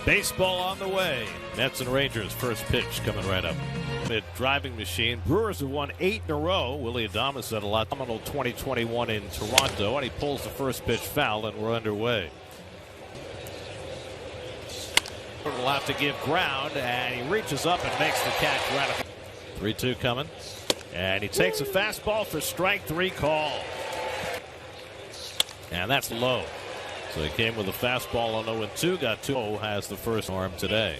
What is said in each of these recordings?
Baseball on the way. Mets and Rangers first pitch coming right up. Driving machine. Brewers have won 8 in a row. Willie Adames had a lot. Phenomenal 2021 in Toronto, and he pulls the first pitch foul, and we're underway. Will have to give ground, and he reaches up and makes the catch right up. 3-2 coming, and he takes a fastball for strike 3 call. And that's low. So he came with a fastball on 0-2, got 2. Has the first arm today.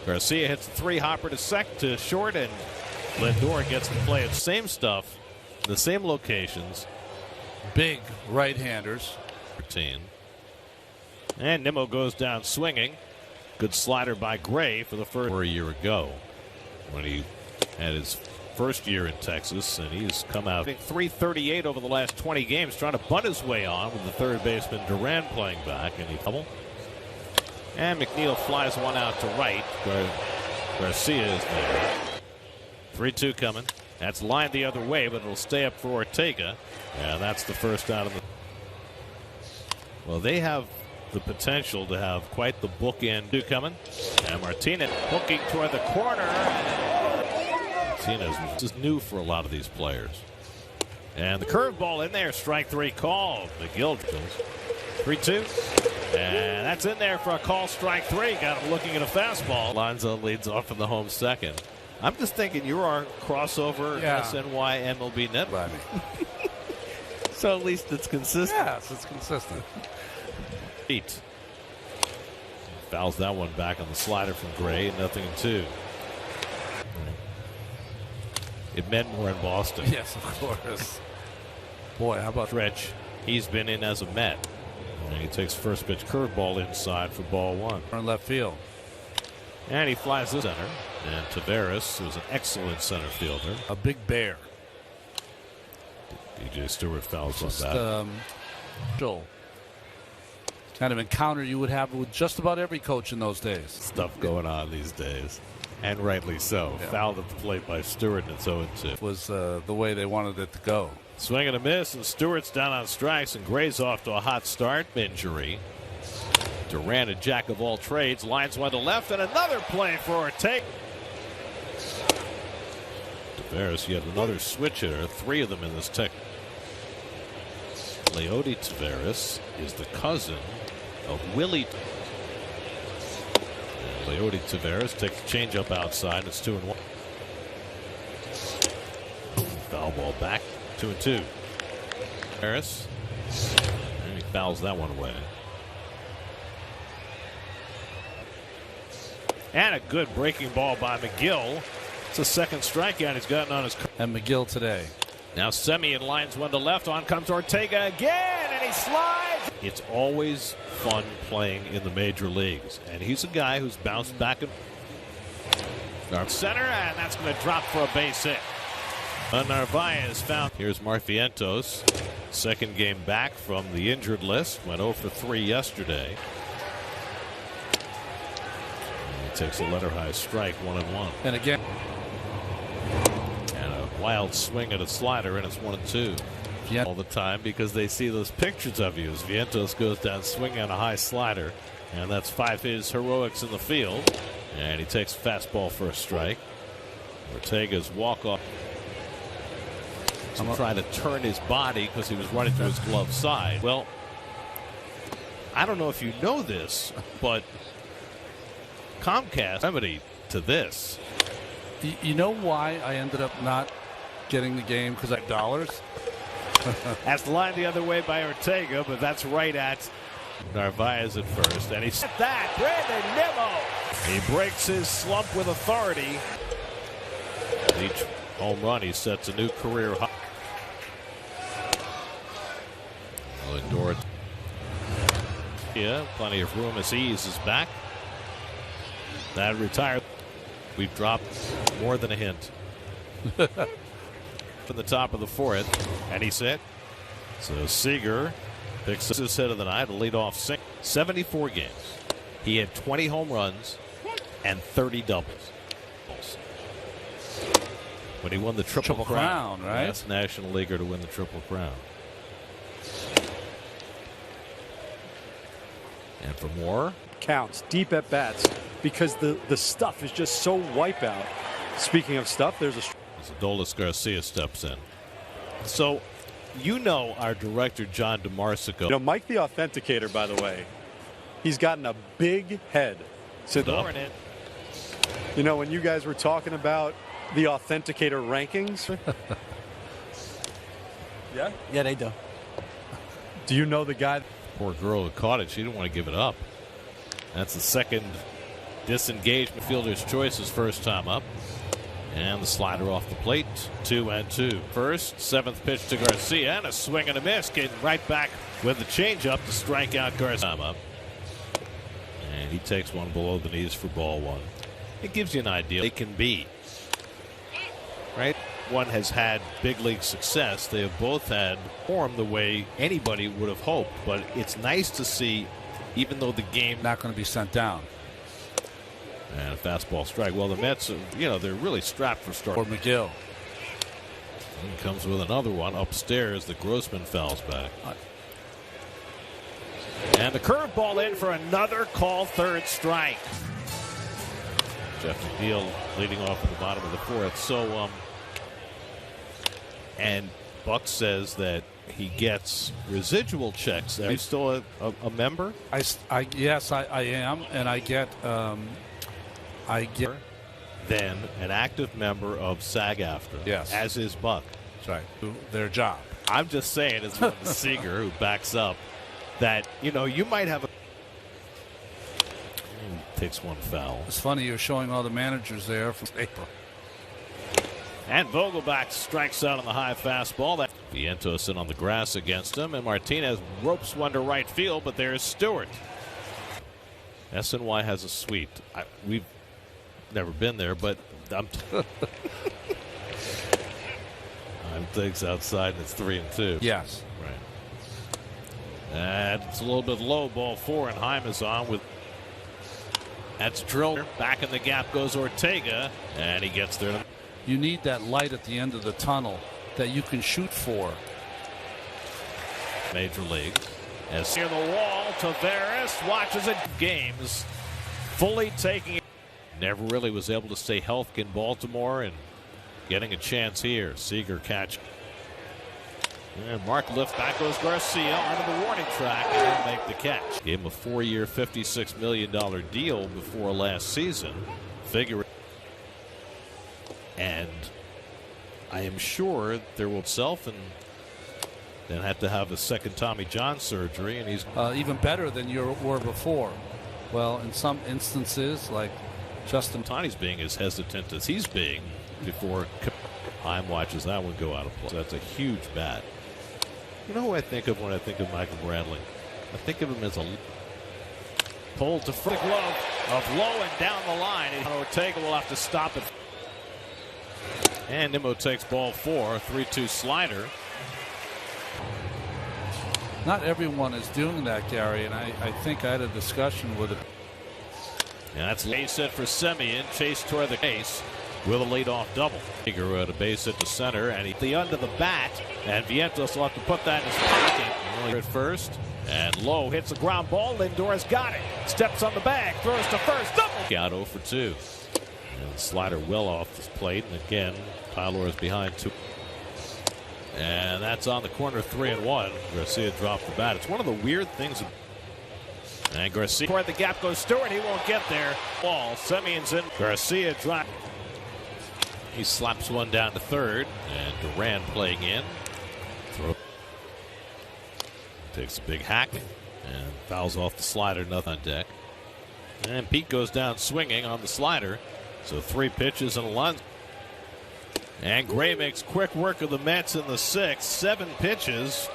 Garcia hits the 3-hopper to short, and Lindor gets to play it. Same stuff, the same locations. Big right-handers. And Nimmo goes down swinging. Good slider by Gray for the first. A year ago when he had his first year in Texas, and he's come out .338 over the last 20 games, trying to bunt his way on with the third baseman Duran playing back, and he double. And McNeil flies one out to right. Garcia is there. 3-2 coming. That's lined the other way, but it'll stay up for Ortega. And that's the first out of the. Well, they have the potential to have quite the bookend. 2 coming. And Martinez hooking toward the corner. Martinez is new for a lot of these players. And the curveball in there, strike 3 call. McGill 3-2. And that's in there for a call, strike 3. Got him looking at a fastball. Alonso leads off in the home second. I'm just thinking you're our crossover SNY MLB network. So at least it's consistent. Yes, it's consistent. 8. Fouls that one back on the slider from Gray. 0-2. It meant more in Boston. Yes, of course. Boy, how about Stretch? He's been in as a Met. And he takes first pitch curveball inside for ball 1. in left field. And he flies the center. And Taveras, who's an excellent center fielder. A big bear. DJ Stewart fouls on that. Kind of encounter you would have with just about every coach in those days. Stuff going on these days. And rightly so. Yeah. Fouled at the plate by Stewart, and it's 0-2. Was the way they wanted it to go. Swing and a miss, and Stewart's down on strikes, and Gray's off to a hot start. Injury. Duran, a jack of all trades, lines one to left, and another play for Ortega. Taveras, you have another switch hitter, 3 of them in this tech. Leody Taveras is the cousin of Willie. Leody Taveras takes a changeup outside. It's 2-1. Foul ball back. 2-2. Harris. And he fouls that one away. And a good breaking ball by McGill. It's a second strikeout he's gotten on his. And McGill today. Now Semien lines one to left. On comes Ortega again, and he slides. It's always fun playing in the major leagues, and he's a guy who's bounced back and center, and that's going to drop for a base hit. Narvaez found. Here's Marfientos, second game back from the injured list. Went 0 for 3 yesterday. And he takes a letter high strike, 1-1. And again. Wild swing at a slider, and it's 1-2. Yeah. All the time because they see those pictures of you as Vientos goes down swinging on a high slider, and that's 5 his heroics in the field. And he takes a fastball for a strike. Ortega's walk-off. Trying to turn his body because he was running to his glove side. Well, I don't know if you know this, but Comcast remedy to this. You know why I ended up not getting the game? Because I have dollars. That's lined the other way by Ortega, but that's right at Narvaez at first. And he set that. Brandon Nimmo. He breaks his slump with authority. Each home run, he sets a new career high. Lindor. Yeah, plenty of room as he eases back. That retired. We've dropped more than a hint. From the top of the 4th, and he's hit. So Seager picks his hit of the night, a leadoff 74 games. He had 20 home runs and 30 doubles. When he won the Triple Crown, right? Last National Leaguer to win the Triple Crown. And for more. Counts, deep at bats, because the stuff is just so wipeout. Speaking of stuff, there's a... As Adolis Garcia steps in. So, you know our director, John DeMarsico. You know, Mike the Authenticator, by the way, he's gotten a big head. So, you know, when you guys were talking about the Authenticator rankings. Yeah? Yeah, they do. Do you know the guy? Poor girl who caught it. She didn't want to give it up. That's the second disengaged fielder's choice his first time up. And the slider off the plate. 2-2. First, seventh pitch to Garcia, and a swing and a miss. Getting right back with the changeup to strike out Garcia. Up. And he takes one below the knees for ball one. It gives you an idea. They can be. Right? One has had big league success. They have both had form the way anybody would have hoped. But it's nice to see, even though the game Not going to be sent down. and a fastball strike. Well, the Mets, they're really strapped for start. Or McGill. And comes with another one upstairs. The Grossman fouls back. And the curveball in for another call, third strike. Jeff McNeil leading off in the bottom of the fourth. So, and Buck says that he gets residual checks. Are you still a member? Yes, I am, and I get Then an active member of SAG-AFTRA. Yes. As is Buck. That's right. Their job. I'm just saying, as one Seager who backs up, that you might have a. Takes one foul. It's funny you're showing all the managers there from April. And Vogelbach strikes out on the high fastball. That Vientos in on the grass against him, and Martinez ropes one to right field, but there's Stewart. SNY has a suite. We've never been there, but I'm things outside, and it's 3-2. Yes. Right. And it's a little bit low, ball four, and Heim is on with. That's drilled. Back in the gap goes Ortega, and he gets there. You need that light at the end of the tunnel that you can shoot for. Major League. As near the wall, Taveras watches it. Games fully taking it. Never really was able to stay healthy in Baltimore and getting a chance here. Seager catch. And Mark lift back goes Garcia onto the warning track and make the catch. Gave him a 4-year, $56 million deal before last season. Figure. And I am sure there will self and then have to have a second Tommy John surgery, and he's even better than you were before. Well, in some instances, like Justin Tony's being as hesitant as he's being before Heim watches that one go out of play. So that's a huge bat. You know who I think of when I think of Michael Bradley? I think of him as a pulled to front glove of low and down the line. And Ortega will have to stop it. And Nimmo takes ball four, 3-2 slider. Not everyone is doing that, Gary, and I think I had a discussion with it. And that's base hit for Semien. Chase toward the base with a leadoff double. Seager at a base hit to center, and he the under the bat, and Vientos will have to put that in his pocket. At first, and Lowe hits the ground ball. Lindor's got it. Steps on the bag, throws to first, double. Out 0 for 2. And the slider well off the plate, and again, Tyler is behind 2. And that's on the corner, 3-1. Garcia dropped the bat. It's one of the weird things. And Garcia toward the gap goes Stewart. He won't get there. Ball. Semien's in. Garcia dropped. He slaps one down to third. And Duran playing in. Throw. Takes a big hack. And fouls off the slider. Nothing on deck. And Pete goes down swinging on the slider. So 3 pitches and a line. And Gray makes quick work of the Mets in the 6th. 7 pitches.